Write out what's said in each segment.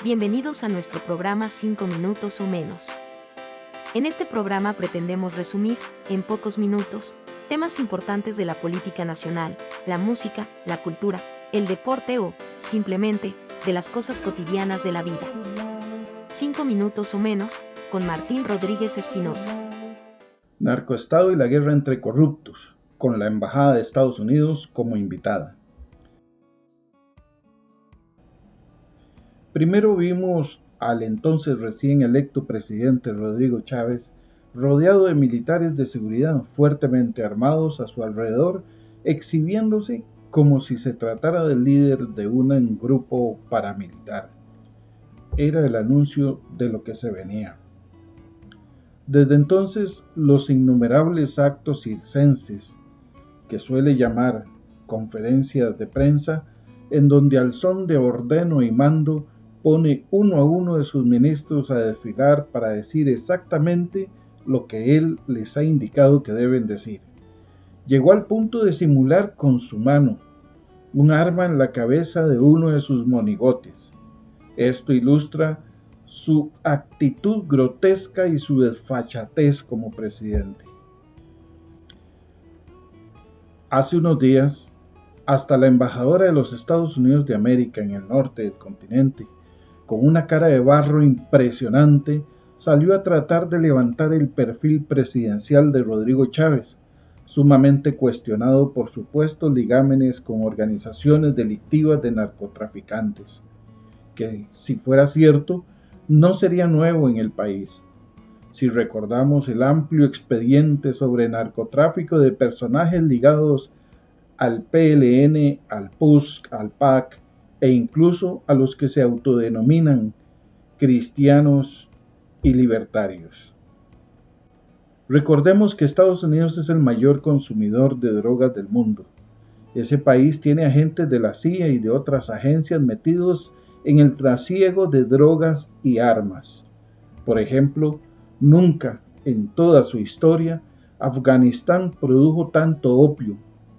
Bienvenidos a nuestro programa 5 minutos o menos. En este programa pretendemos resumir, en pocos minutos, temas importantes de la política nacional, la música, la cultura, el deporte o, simplemente, de las cosas cotidianas de la vida. 5 minutos o menos, con Martín Rodríguez Espinosa. Narcoestado y la guerra entre corruptos, con la Embajada de Estados Unidos como invitada. Primero vimos al entonces recién electo presidente Rodrigo Chávez rodeado de militares de seguridad fuertemente armados a su alrededor, exhibiéndose como si se tratara del líder de un grupo paramilitar. Era el anuncio de lo que se venía. Desde entonces, los innumerables actos circenses, que suele llamar conferencias de prensa, en donde al son de ordeno y mando pone uno a uno de sus ministros a desfilar para decir exactamente lo que él les ha indicado que deben decir. Llegó al punto de simular con su mano un arma en la cabeza de uno de sus monigotes. Esto ilustra su actitud grotesca y su desfachatez como presidente. Hace unos días, hasta la embajadora de los Estados Unidos de América en el norte del continente, con una cara de barro impresionante, salió a tratar de levantar el perfil presidencial de Rodrigo Chávez, sumamente cuestionado por supuestos ligámenes con organizaciones delictivas de narcotraficantes, que, si fuera cierto, no sería nuevo en el país. Si recordamos el amplio expediente sobre narcotráfico de personajes ligados al PLN, al PUSC, al PAC e incluso a los que se autodenominan cristianos y libertarios. Recordemos que Estados Unidos es el mayor consumidor de drogas del mundo. Ese país tiene agentes de la CIA y de otras agencias metidos en el trasiego de drogas y armas. Por ejemplo, nunca en toda su historia Afganistán produjo tanto opio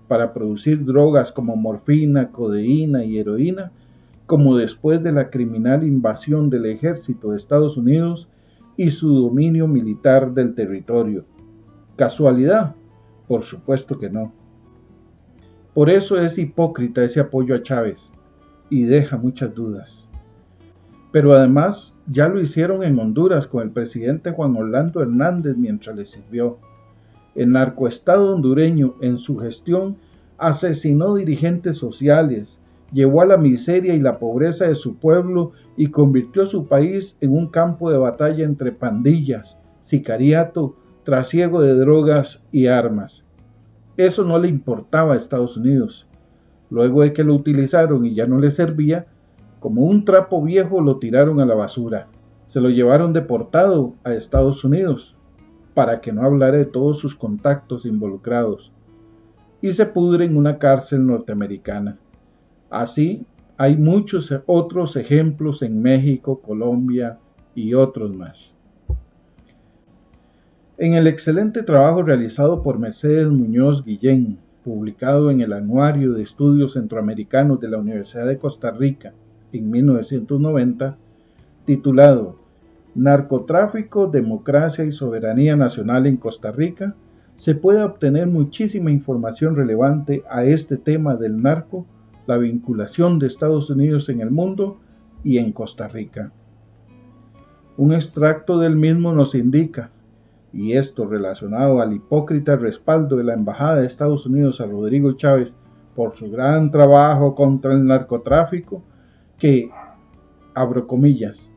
para producir drogas como morfina, codeína y heroína como después de la criminal invasión del ejército de Estados Unidos y su dominio militar del territorio. ¿Casualidad? Por supuesto que no. Por eso es hipócrita ese apoyo a Chávez y deja muchas dudas. Pero además ya lo hicieron en Honduras con el presidente Juan Orlando Hernández mientras le sirvió. El narcoestado hondureño en su gestión asesinó dirigentes sociales, llevó a la miseria y la pobreza de su pueblo y convirtió su país en un campo de batalla entre pandillas, sicariato, trasiego de drogas y armas. Eso no le importaba a Estados Unidos. Luego de que lo utilizaron y ya no le servía, como un trapo viejo lo tiraron a la basura. Se lo llevaron deportado a Estados Unidos para que no hablara de todos sus contactos involucrados y se pudre en una cárcel norteamericana. Así, hay muchos otros ejemplos en México, Colombia y otros más. En el excelente trabajo realizado por Mercedes Muñoz Guillén, publicado en el Anuario de Estudios Centroamericanos de la Universidad de Costa Rica en 1990, titulado Narcotráfico, Democracia y Soberanía Nacional en Costa Rica, se puede obtener muchísima información relevante a este tema del narco, la vinculación de Estados Unidos en el mundo y en Costa Rica. Un extracto del mismo nos indica, y esto relacionado al hipócrita respaldo de la Embajada de Estados Unidos a Rodrigo Chávez por su gran trabajo contra el narcotráfico, que, abro comillas,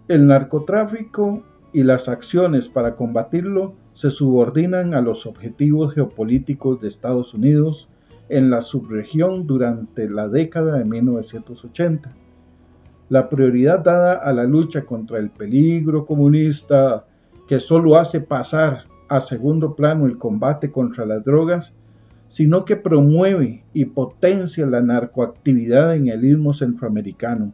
el narcotráfico y las acciones para combatirlo se subordinan a los objetivos geopolíticos de Estados Unidos en la subregión durante la década de 1980. La prioridad dada a la lucha contra el peligro comunista, que solo hace pasar a segundo plano el combate contra las drogas, sino que promueve y potencia la narcoactividad en el istmo centroamericano.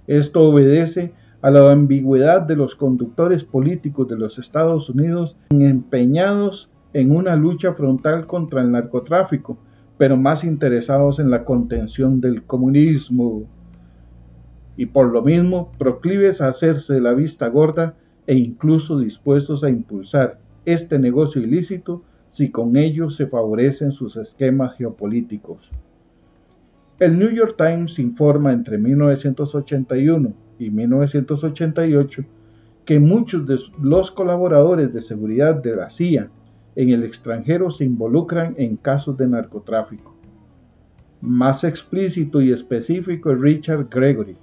Esto obedece a la ambigüedad de los conductores políticos de los Estados Unidos empeñados en una lucha frontal contra el narcotráfico, pero más interesados en la contención del comunismo. y por lo mismo proclives a hacerse de la vista gorda e incluso dispuestos a impulsar este negocio ilícito si con ello se favorecen sus esquemas geopolíticos. El New York Times informa entre 1981 y 1988 que muchos de los colaboradores de seguridad de la CIA en el extranjero se involucran en casos de narcotráfico. Más explícito y específico es Richard Gregory,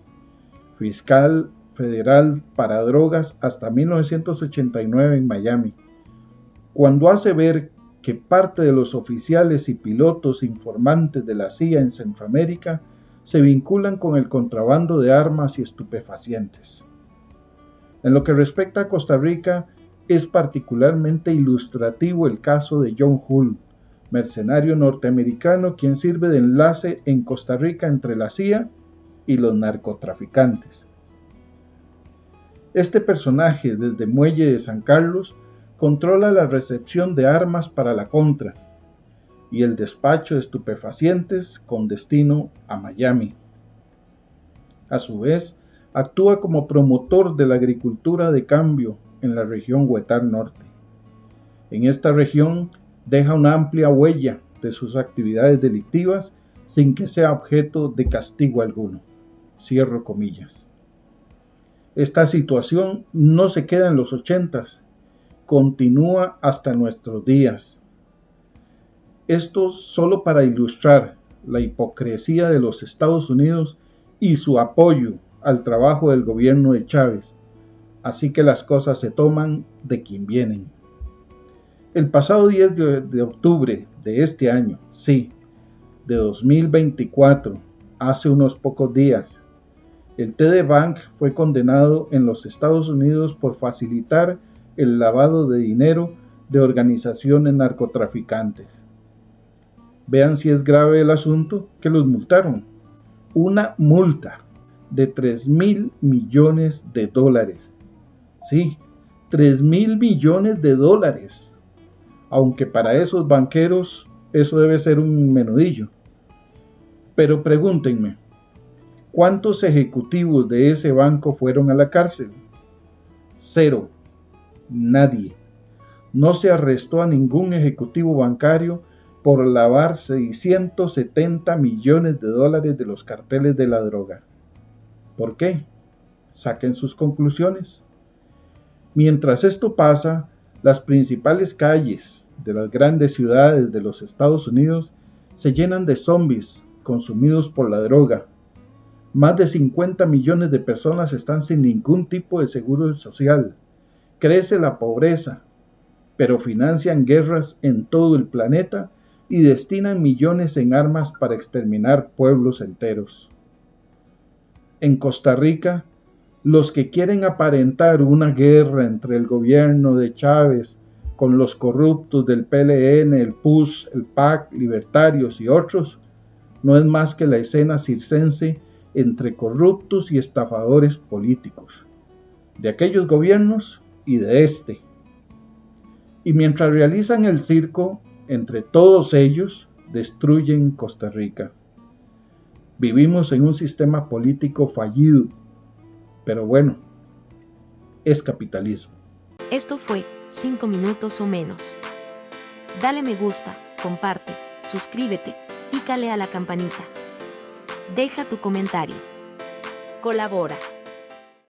fiscal federal para drogas hasta 1989 en Miami, cuando hace ver que parte de los oficiales y pilotos informantes de la CIA en Centroamérica se vinculan con el contrabando de armas y estupefacientes. En lo que respecta a Costa Rica, es particularmente ilustrativo el caso de John Hull, mercenario norteamericano quien sirve de enlace en Costa Rica entre la CIA y los narcotraficantes. Este personaje, desde Muelle de San Carlos, controla la recepción de armas para la Contra y el despacho de estupefacientes con destino a Miami. A su vez, actúa como promotor de la agricultura de cambio en la región Huetar Norte. En esta región deja una amplia huella de sus actividades delictivas sin que sea objeto de castigo alguno. Cierro comillas. Esta situación no se queda en los 80s, continúa hasta nuestros días. Esto solo para ilustrar la hipocresía de los Estados Unidos y su apoyo al trabajo del gobierno de Chávez, así que las cosas se toman de quien vienen. El pasado 10 de octubre de este año, sí, de 2024, hace unos pocos días, el TD Bank fue condenado en los Estados Unidos por facilitar el lavado de dinero de organizaciones narcotraficantes. Vean si es grave el asunto, que los multaron. Una multa de $3,000 millones. Sí, $3,000 millones. Aunque para esos banqueros eso debe ser un menudillo. Pero pregúntenme, ¿cuántos ejecutivos de ese banco fueron a la cárcel? 0. Nadie. No se arrestó a ningún ejecutivo bancario por lavar $670 millones de los carteles de la droga. ¿Por qué? Saquen sus conclusiones. Mientras esto pasa, las principales calles de las grandes ciudades de los Estados Unidos se llenan de zombies consumidos por la droga. Más de 50 millones de personas están sin ningún tipo de seguro social. Crece la pobreza, pero financian guerras en todo el planeta y destinan millones en armas para exterminar pueblos enteros. En Costa Rica, los que quieren aparentar una guerra entre el gobierno de Chávez con los corruptos del PLN, el PUS, el PAC, libertarios y otros, no es más que la escena circense entre corruptos y estafadores políticos, de aquellos gobiernos y de este. Y mientras realizan el circo, entre todos ellos, destruyen Costa Rica. Vivimos en un sistema político fallido, pero bueno, es capitalismo. Esto fue 5 minutos o menos. Dale me gusta, comparte, suscríbete, pícale a la campanita. Deja tu comentario. Colabora.